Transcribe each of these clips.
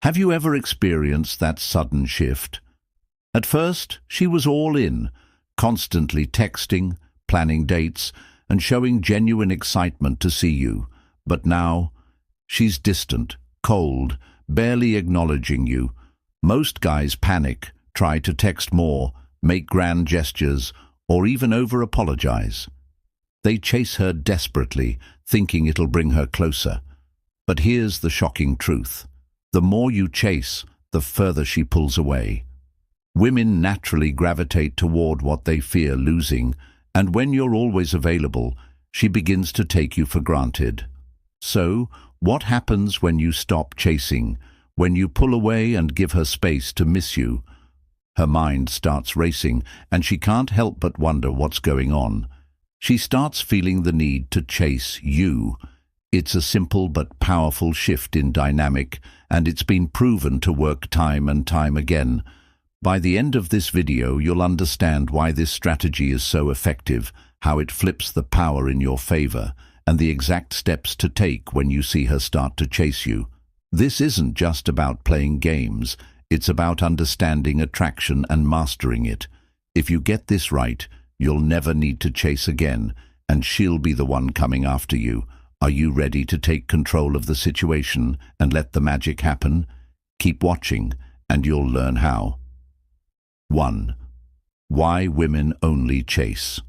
Have you ever experienced that sudden shift? At first, she was all in, constantly texting, planning dates, and showing genuine excitement to see you. But now, she's distant, cold, barely acknowledging you. Most guys panic, try to text more, make grand gestures, or even over-apologize. They chase her desperately, thinking it'll bring her closer. But here's the shocking truth. The more you chase, the further she pulls away. Women naturally gravitate toward what they fear losing, and when you're always available, she begins to take you for granted. So, what happens when you stop chasing, when you pull away and give her space to miss you? Her mind starts racing, and she can't help but wonder what's going on. She starts feeling the need to chase you. It's a simple but powerful shift in dynamic, and it's been proven to work time and time again. By the end of this video, you'll understand why this strategy is so effective, how it flips the power in your favor, and the exact steps to take when you see her start to chase you. This isn't just about playing games, it's about understanding attraction and mastering it. If you get this right, you'll never need to chase again, and she'll be the one coming after you. Are you ready to take control of the situation and let the magic happen? Keep watching, and you'll learn how. 1. Why women only chase.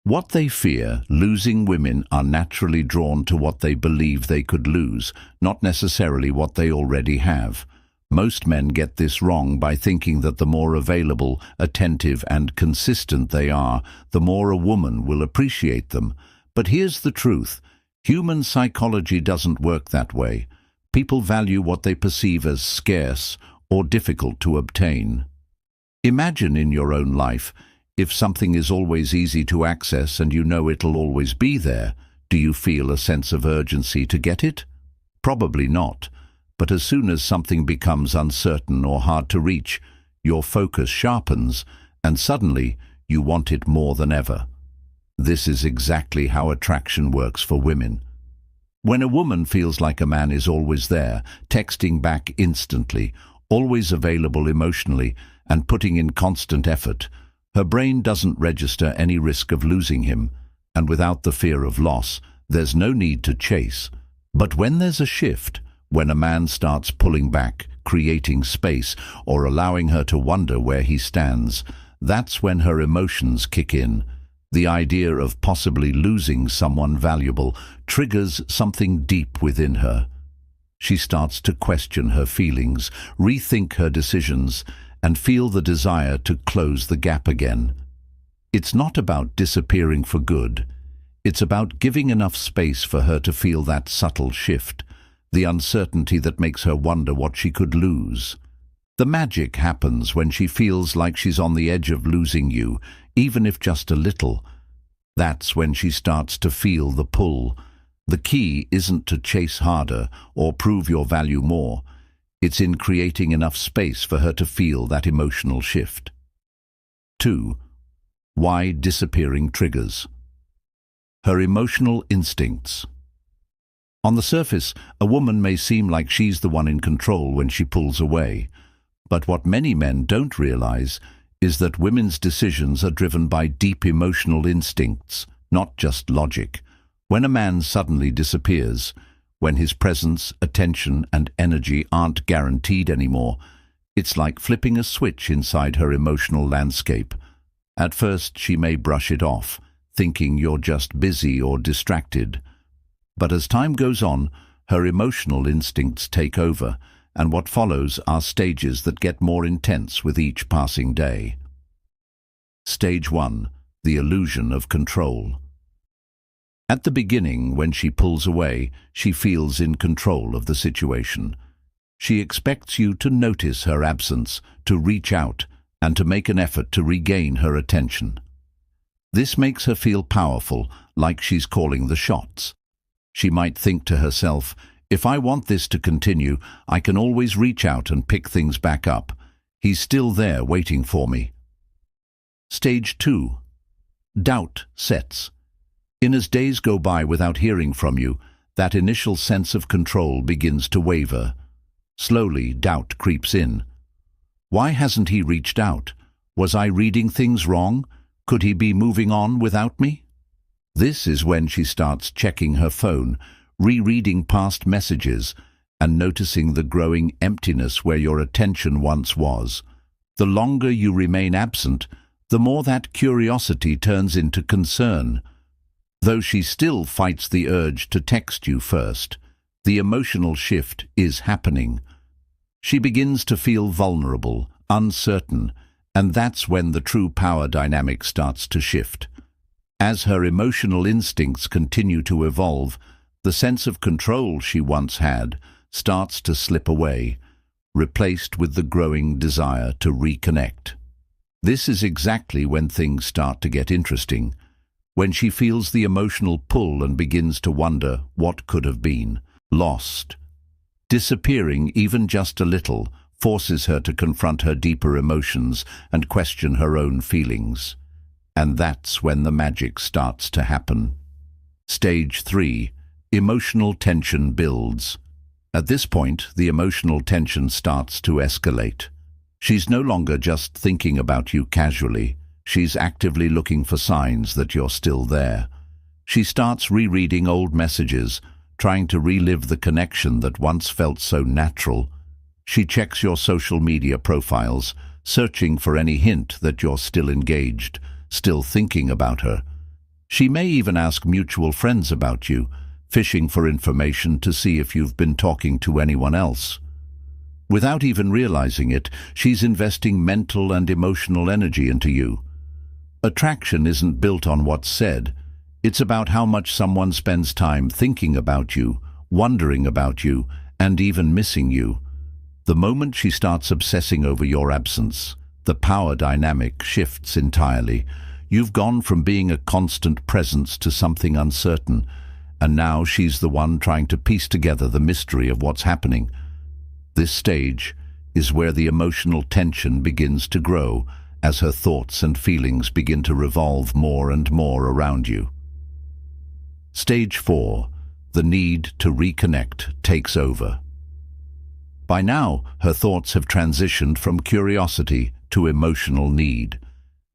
What they fear, losing. Women are naturally drawn to what they believe they could lose, not necessarily what they already have. Most men get this wrong by thinking that the more available, attentive, and consistent they are, the more a woman will appreciate them. But here's the truth. Human psychology doesn't work that way. People value what they perceive as scarce or difficult to obtain. Imagine in your own life, if something is always easy to access and you know it'll always be there, do you feel a sense of urgency to get it? Probably not. But as soon as something becomes uncertain or hard to reach, your focus sharpens, and suddenly you want it more than ever. This is exactly how attraction works for women. When a woman feels like a man is always there, texting back instantly, always available emotionally, and putting in constant effort, her brain doesn't register any risk of losing him, and without the fear of loss, there's no need to chase. But when there's a shift, when a man starts pulling back, creating space, or allowing her to wonder where he stands, that's when her emotions kick in. The idea of possibly losing someone valuable triggers something deep within her. She starts to question her feelings, rethink her decisions, and feel the desire to close the gap again. It's not about disappearing for good. It's about giving enough space for her to feel that subtle shift, the uncertainty that makes her wonder what she could lose. The magic happens when she feels like she's on the edge of losing you, even if just a little. That's when she starts to feel the pull. The key isn't to chase harder or prove your value more. It's in creating enough space for her to feel that emotional shift. 2. Why disappearing triggers. Her emotional instincts. On the surface, a woman may seem like she's the one in control when she pulls away. But what many men don't realize is that women's decisions are driven by deep emotional instincts, not just logic. When a man suddenly disappears, when his presence, attention, and energy aren't guaranteed anymore, it's like flipping a switch inside her emotional landscape. At first, she may brush it off, thinking you're just busy or distracted. But as time goes on, her emotional instincts take over, and what follows are stages that get more intense with each passing day. Stage 1. The illusion of control. At the beginning, when she pulls away, she feels in control of the situation. She expects you to notice her absence, to reach out, and to make an effort to regain her attention. This makes her feel powerful, like she's calling the shots. She might think to herself, if I want this to continue, I can always reach out and pick things back up. He's still there waiting for me. Stage 2. Doubt sets. As days go by without hearing from you, that initial sense of control begins to waver. Slowly, doubt creeps in. Why hasn't he reached out? Was I reading things wrong? Could he be moving on without me? This is when she starts checking her phone, rereading past messages, and noticing the growing emptiness where your attention once was. The longer you remain absent, the more that curiosity turns into concern. Though she still fights the urge to text you first, the emotional shift is happening. She begins to feel vulnerable, uncertain, and that's when the true power dynamic starts to shift. As her emotional instincts continue to evolve, the sense of control she once had starts to slip away, replaced with the growing desire to reconnect. This is exactly when things start to get interesting, when she feels the emotional pull and begins to wonder what could have been lost. Disappearing even just a little forces her to confront her deeper emotions and question her own feelings. And that's when the magic starts to happen. Stage 3. Emotional tension builds. At this point, the emotional tension starts to escalate. She's no longer just thinking about you casually. She's actively looking for signs that you're still there. She starts rereading old messages, trying to relive the connection that once felt so natural. She checks your social media profiles, searching for any hint that you're still engaged, still thinking about her. She may even ask mutual friends about you, fishing for information to see if you've been talking to anyone else. Without even realizing it, she's investing mental and emotional energy into you. Attraction isn't built on what's said. It's about how much someone spends time thinking about you, wondering about you, and even missing you. The moment she starts obsessing over your absence, the power dynamic shifts entirely. You've gone from being a constant presence to something uncertain, and now she's the one trying to piece together the mystery of what's happening. This stage is where the emotional tension begins to grow as her thoughts and feelings begin to revolve more and more around you. Stage 4. The need to reconnect takes over. By now, her thoughts have transitioned from curiosity to emotional need.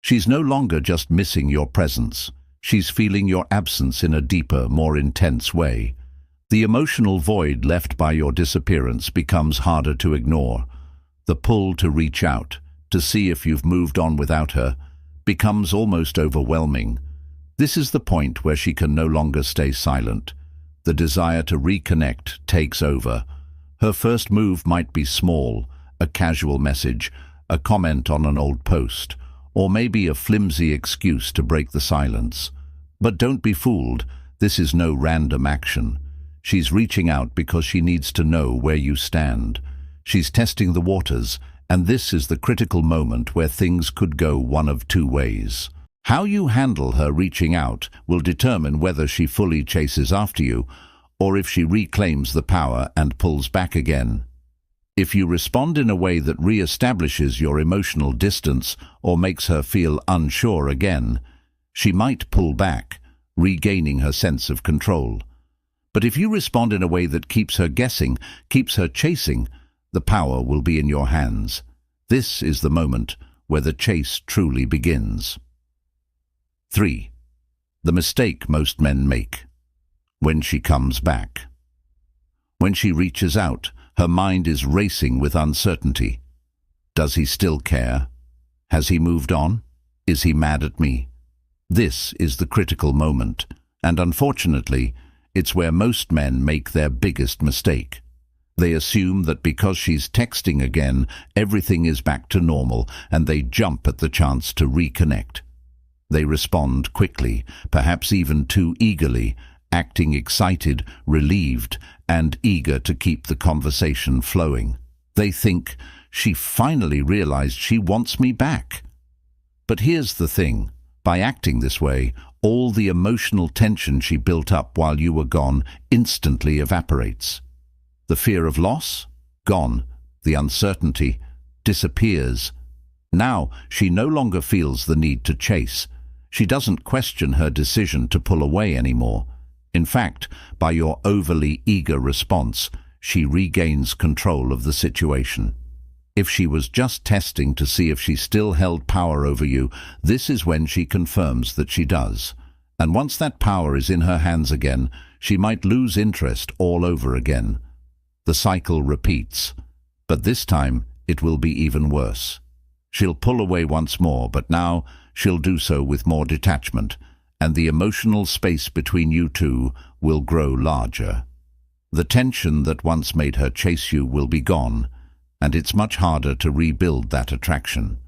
She's no longer just missing your presence. She's feeling your absence in a deeper, more intense way. The emotional void left by your disappearance becomes harder to ignore. The pull to reach out, to see if you've moved on without her, becomes almost overwhelming. This is the point where she can no longer stay silent. The desire to reconnect takes over. Her first move might be small, a casual message, a comment on an old post, or maybe a flimsy excuse to break the silence. But don't be fooled, this is no random action. She's reaching out because she needs to know where you stand. She's testing the waters, and this is the critical moment where things could go one of two ways. How you handle her reaching out will determine whether she fully chases after you, or if she reclaims the power and pulls back again. If you respond in a way that re-establishes your emotional distance or makes her feel unsure again, she might pull back, regaining her sense of control. But if you respond in a way that keeps her guessing, keeps her chasing, the power will be in your hands. This is the moment where the chase truly begins. 3. The mistake most men make. When she comes back. When she reaches out, her mind is racing with uncertainty. Does he still care? Has he moved on? Is he mad at me? This is the critical moment, and unfortunately, it's where most men make their biggest mistake. They assume that because she's texting again, everything is back to normal, and they jump at the chance to reconnect. They respond quickly, perhaps even too eagerly, acting excited, relieved, and eager to keep the conversation flowing. They think, she finally realized she wants me back. But here's the thing, by acting this way, all the emotional tension she built up while you were gone instantly evaporates. The fear of loss? Gone. The uncertainty disappears. Now she no longer feels the need to chase. She doesn't question her decision to pull away anymore. In fact, by your overly eager response, she regains control of the situation. If she was just testing to see if she still held power over you, this is when she confirms that she does. And once that power is in her hands again, she might lose interest all over again. The cycle repeats, but this time it will be even worse. She'll pull away once more, but now she'll do so with more detachment, and the emotional space between you two will grow larger. The tension that once made her chase you will be gone, and it's much harder to rebuild that attraction.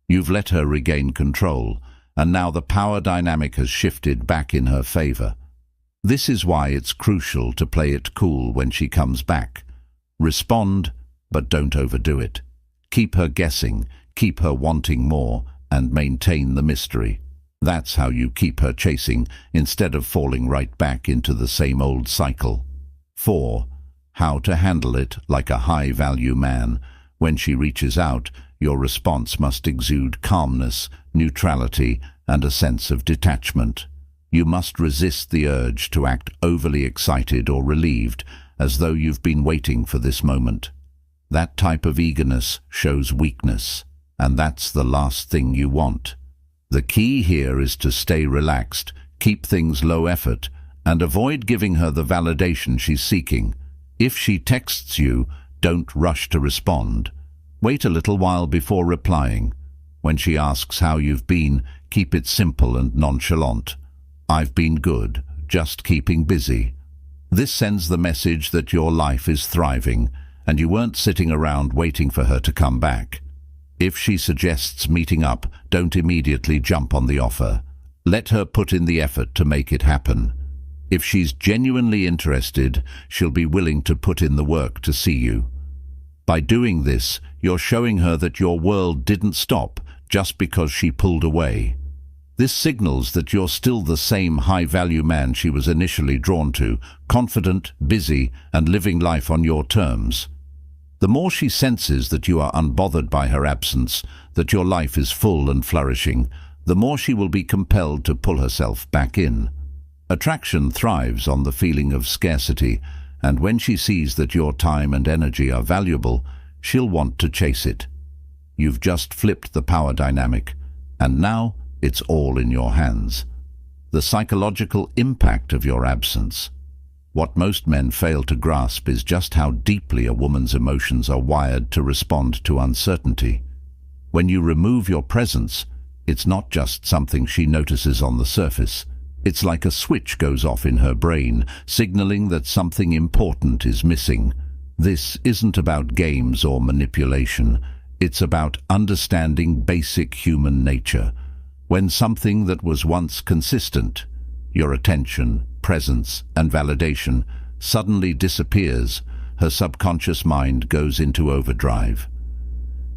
You've let her regain control, and now the power dynamic has shifted back in her favor. This is why it's crucial to play it cool when she comes back. Respond, but don't overdo it. Keep her guessing, keep her wanting more, and maintain the mystery. That's how you keep her chasing, instead of falling right back into the same old cycle. 4. How to handle it like a high-value man. When she reaches out, your response must exude calmness, neutrality, and a sense of detachment. You must resist the urge to act overly excited or relieved, as though you've been waiting for this moment. That type of eagerness shows weakness, and that's the last thing you want. The key here is to stay relaxed, keep things low effort, and avoid giving her the validation she's seeking. If she texts you, don't rush to respond. Wait a little while before replying. When she asks how you've been, keep it simple and nonchalant. I've been good, just keeping busy. This sends the message that your life is thriving, and you weren't sitting around waiting for her to come back. If she suggests meeting up, don't immediately jump on the offer. Let her put in the effort to make it happen. If she's genuinely interested, she'll be willing to put in the work to see you. By doing this, you're showing her that your world didn't stop just because she pulled away. This signals that you're still the same high-value man she was initially drawn to, confident, busy, and living life on your terms. The more she senses that you are unbothered by her absence, that your life is full and flourishing, the more she will be compelled to pull herself back in. Attraction thrives on the feeling of scarcity, and when she sees that your time and energy are valuable, she'll want to chase it. You've just flipped the power dynamic, and now it's all in your hands. The psychological impact of your absence. What most men fail to grasp is just how deeply a woman's emotions are wired to respond to uncertainty. When you remove your presence, it's not just something she notices on the surface. It's like a switch goes off in her brain, signaling that something important is missing. This isn't about games or manipulation. It's about understanding basic human nature. When something that was once consistent, your attention, presence, and validation, suddenly disappears, her subconscious mind goes into overdrive.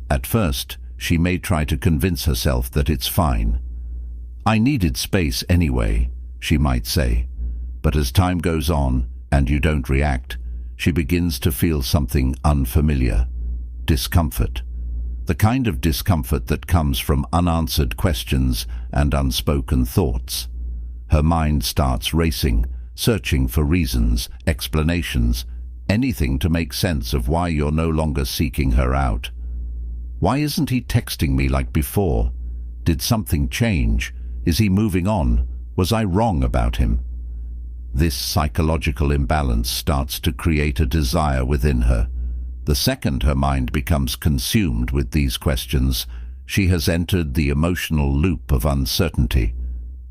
At first, she may try to convince herself that it's fine. I needed space anyway, she might say. But as time goes on, and you don't react, she begins to feel something unfamiliar. Discomfort. The kind of discomfort that comes from unanswered questions and unspoken thoughts. Her mind starts racing, searching for reasons, explanations, anything to make sense of why you're no longer seeking her out. Why isn't he texting me like before? Did something change? Is he moving on? Was I wrong about him? This psychological imbalance starts to create a desire within her. The second her mind becomes consumed with these questions, she has entered the emotional loop of uncertainty.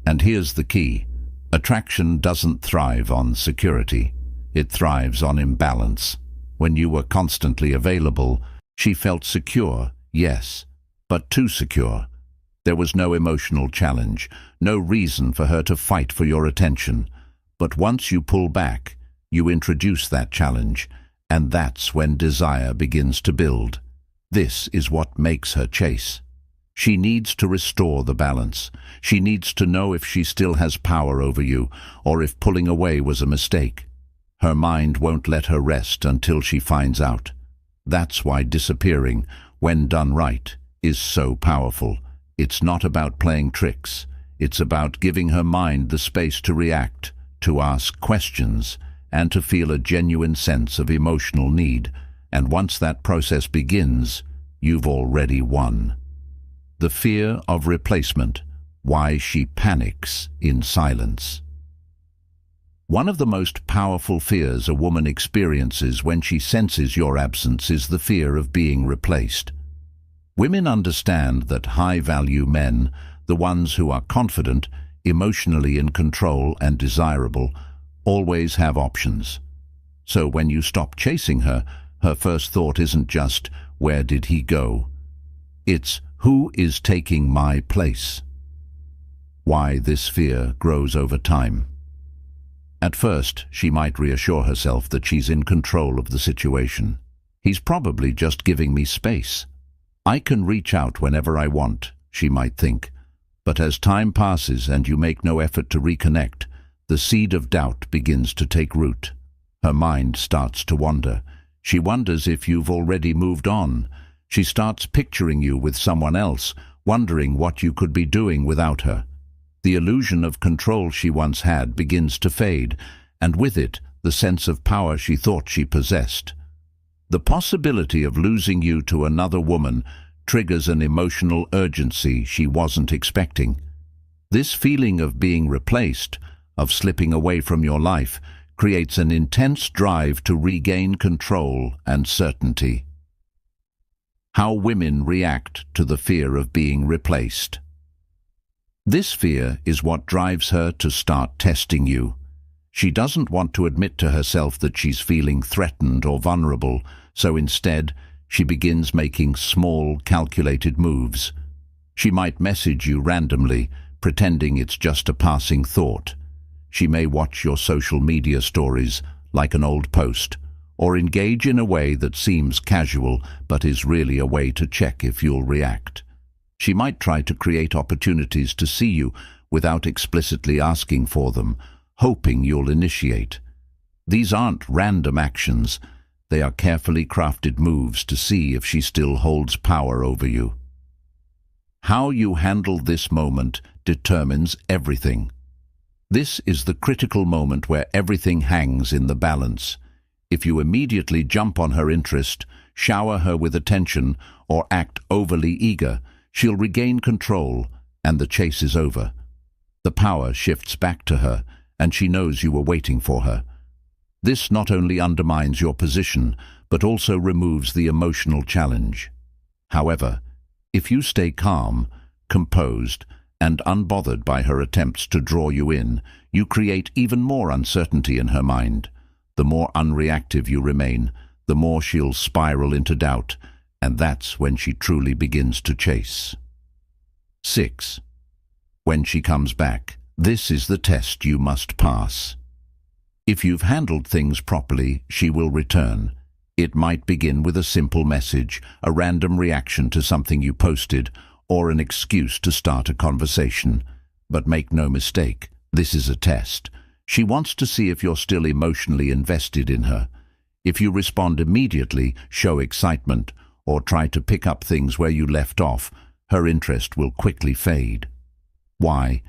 And here's the key. Attraction doesn't thrive on security. It thrives on imbalance. When you were constantly available, she felt secure, yes, but too secure. There was no emotional challenge, no reason for her to fight for your attention. But once you pull back, you introduce that challenge, and that's when desire begins to build. This is what makes her chase. She needs to restore the balance. She needs to know if she still has power over you, or if pulling away was a mistake. Her mind won't let her rest until she finds out. That's why disappearing, when done right, is so powerful. It's not about playing tricks. It's about giving her mind the space to react, to ask questions, and to feel a genuine sense of emotional need. And once that process begins, you've already won. The fear of replacement. Why she panics in silence. One of the most powerful fears a woman experiences when she senses your absence is the fear of being replaced. Women understand that high-value men, the ones who are confident, emotionally in control and desirable, always have options. So when you stop chasing her, her first thought isn't just, "Where did he go?" It's, "Who is taking my place?" Why this fear grows over time. At first, she might reassure herself that she's in control of the situation. "He's probably just giving me space. I can reach out whenever I want," she might think. But as time passes and you make no effort to reconnect, the seed of doubt begins to take root. Her mind starts to wander. She wonders if you've already moved on. She starts picturing you with someone else, wondering what you could be doing without her. The illusion of control she once had begins to fade, and with it, the sense of power she thought she possessed. The possibility of losing you to another woman triggers an emotional urgency she wasn't expecting. This feeling of being replaced, of slipping away from your life, creates an intense drive to regain control and certainty. How women react to the fear of being replaced. This fear is what drives her to start testing you. She doesn't want to admit to herself that she's feeling threatened or vulnerable, so instead, she begins making small, calculated moves. She might message you randomly, pretending it's just a passing thought. She may watch your social media stories, like an old post, or engage in a way that seems casual but is really a way to check if you'll react. She might try to create opportunities to see you without explicitly asking for them, hoping you'll initiate. These aren't random actions. They are carefully crafted moves to see if she still holds power over you. How you handle this moment determines everything. This is the critical moment where everything hangs in the balance. If you immediately jump on her interest, shower her with attention, or act overly eager, she'll regain control, and the chase is over. The power shifts back to her, and she knows you were waiting for her. This not only undermines your position, but also removes the emotional challenge. However, if you stay calm, composed, and unbothered by her attempts to draw you in, you create even more uncertainty in her mind. The more unreactive you remain, the more she'll spiral into doubt, and that's when she truly begins to chase. 6. When she comes back, this is the test you must pass. If you've handled things properly, she will return. It might begin with a simple message, a random reaction to something you posted, or an excuse to start a conversation. But make no mistake, this is a test. She wants to see if you're still emotionally invested in her. If you respond immediately, show excitement, or try to pick up things where you left off, her interest will quickly fade. Why?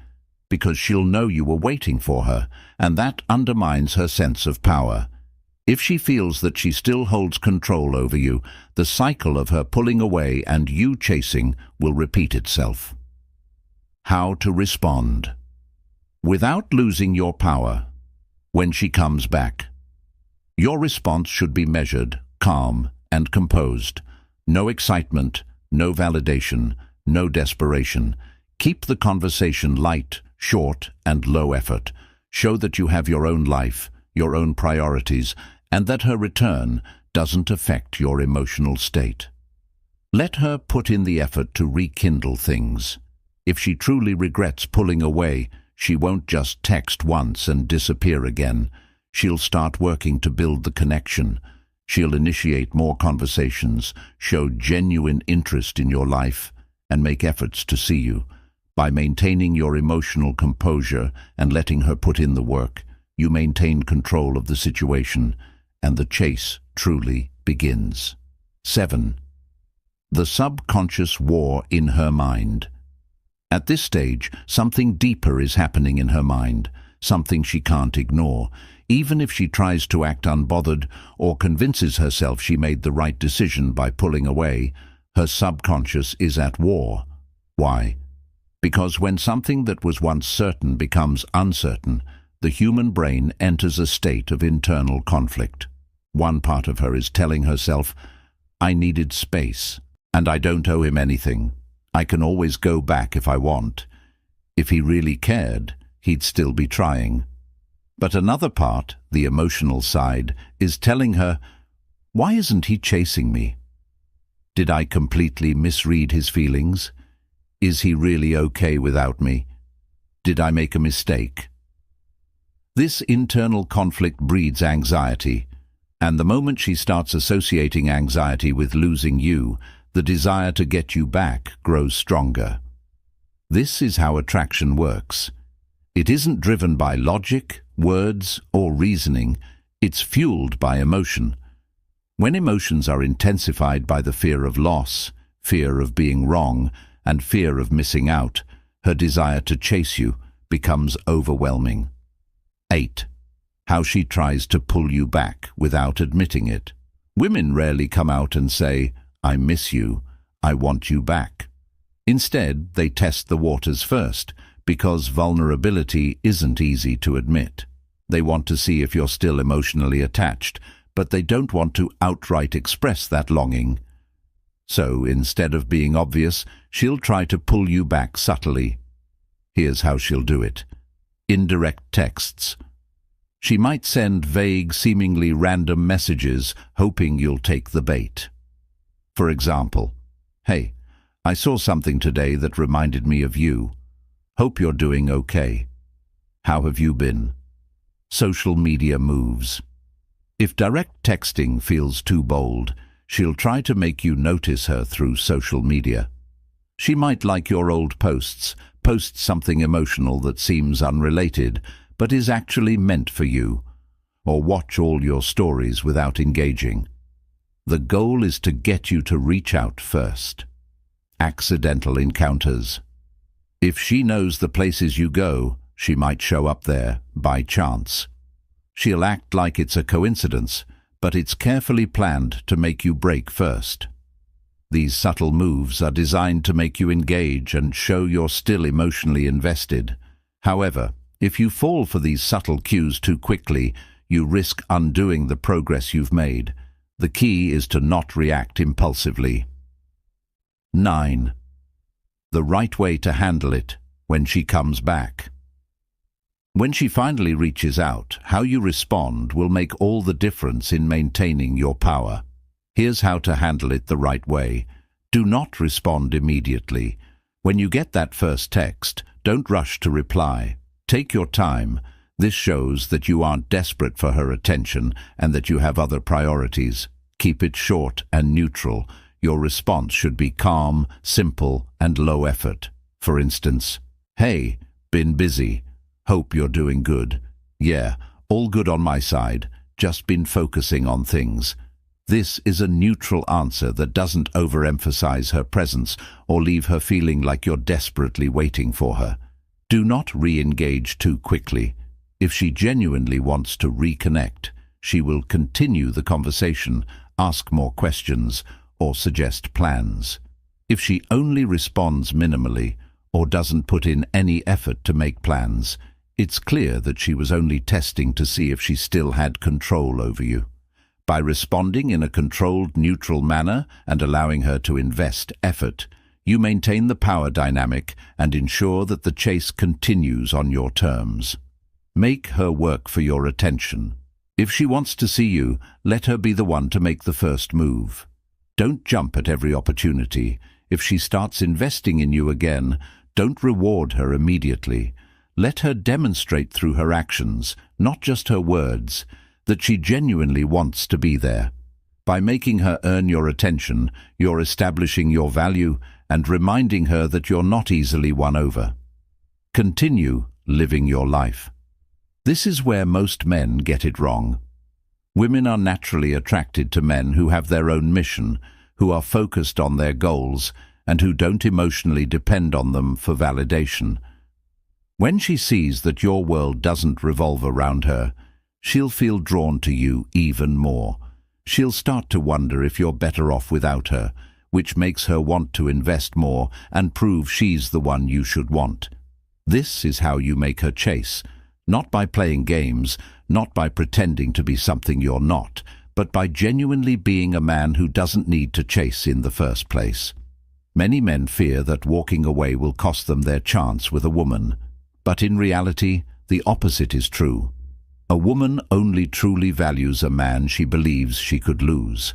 Because she'll know you were waiting for her, and that undermines her sense of power. If she feels that she still holds control over you, the cycle of her pulling away and you chasing will repeat itself. How to respond. Without losing your power. When she comes back. Your response should be measured, calm, and composed. No excitement, no validation, no desperation. Keep the conversation light, short, and low effort. Show that you have your own life, your own priorities, and that her return doesn't affect your emotional state. Let her put in the effort to rekindle things. If she truly regrets pulling away, she won't just text once and disappear again. She'll start working to build the connection. She'll initiate more conversations, show genuine interest in your life, and make efforts to see you. By maintaining your emotional composure and letting her put in the work, you maintain control of the situation, and the chase truly begins. 7. The subconscious war in her mind. At this stage, something deeper is happening in her mind, something she can't ignore. Even if she tries to act unbothered or convinces herself she made the right decision by pulling away, her subconscious is at war. Why? Because when something that was once certain becomes uncertain, the human brain enters a state of internal conflict. One part of her is telling herself, I needed space, and I don't owe him anything. I can always go back if I want. If he really cared, he'd still be trying. But another part, the emotional side, is telling her, why isn't he chasing me? Did I completely misread his feelings? Is he really okay without me? Did I make a mistake? This internal conflict breeds anxiety, and the moment she starts associating anxiety with losing you, the desire to get you back grows stronger. This is how attraction works. It isn't driven by logic, words, or reasoning. It's fueled by emotion. When emotions are intensified by the fear of loss, fear of being wrong, and fear of missing out, her desire to chase you becomes overwhelming. 8. How she tries to pull you back without admitting it. Women rarely come out and say, I miss you, I want you back. Instead, they test the waters first, because vulnerability isn't easy to admit. They want to see if you're still emotionally attached, but they don't want to outright express that longing. So, instead of being obvious, she'll try to pull you back subtly. Here's how she'll do it. Indirect texts. She might send vague, seemingly random messages, hoping you'll take the bait. For example, hey, I saw something today that reminded me of you. Hope you're doing okay. How have you been? Social media moves. If direct texting feels too bold, she'll try to make you notice her through social media. She might like your old posts, post something emotional that seems unrelated, but is actually meant for you, or watch all your stories without engaging. The goal is to get you to reach out first. Accidental encounters. If she knows the places you go, she might show up there by chance. She'll act like it's a coincidence, but it's carefully planned to make you break first. These subtle moves are designed to make you engage and show you're still emotionally invested. However, if you fall for these subtle cues too quickly, you risk undoing the progress you've made. The key is to not react impulsively. 9. The right way to handle it when she comes back. When she finally reaches out, how you respond will make all the difference in maintaining your power. Here's how to handle it the right way. Do not respond immediately. When you get that first text, don't rush to reply. Take your time. This shows that you aren't desperate for her attention and that you have other priorities. Keep it short and neutral. Your response should be calm, simple, and low effort. For instance, hey, been busy. Hope you're doing good. Yeah, all good on my side. Just been focusing on things. This is a neutral answer that doesn't overemphasize her presence or leave her feeling like you're desperately waiting for her. Do not re-engage too quickly. If she genuinely wants to reconnect, she will continue the conversation, ask more questions, or suggest plans. If she only responds minimally or doesn't put in any effort to make plans, it's clear that she was only testing to see if she still had control over you. By responding in a controlled, neutral manner and allowing her to invest effort, you maintain the power dynamic and ensure that the chase continues on your terms. Make her work for your attention. If she wants to see you, let her be the one to make the first move. Don't jump at every opportunity. If she starts investing in you again, don't reward her immediately. Let her demonstrate through her actions, not just her words, that she genuinely wants to be there. By making her earn your attention, you're establishing your value and reminding her that you're not easily won over. Continue living your life. This is where most men get it wrong. Women are naturally attracted to men who have their own mission, who are focused on their goals, and who don't emotionally depend on them for validation. When she sees that your world doesn't revolve around her, she'll feel drawn to you even more. She'll start to wonder if you're better off without her, which makes her want to invest more and prove she's the one you should want. This is how you make her chase, not by playing games, not by pretending to be something you're not, but by genuinely being a man who doesn't need to chase in the first place. Many men fear that walking away will cost them their chance with a woman, but in reality, the opposite is true. A woman only truly values a man she believes she could lose.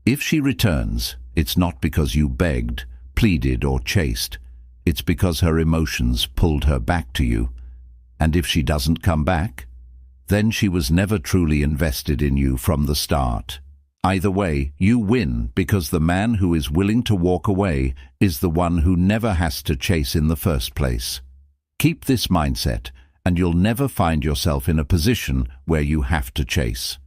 If she returns, it's not because you begged, pleaded, or chased. It's because her emotions pulled her back to you. And if she doesn't come back, then she was never truly invested in you from the start. Either way, you win because the man who is willing to walk away is the one who never has to chase in the first place. Keep this mindset, and you'll never find yourself in a position where you have to chase.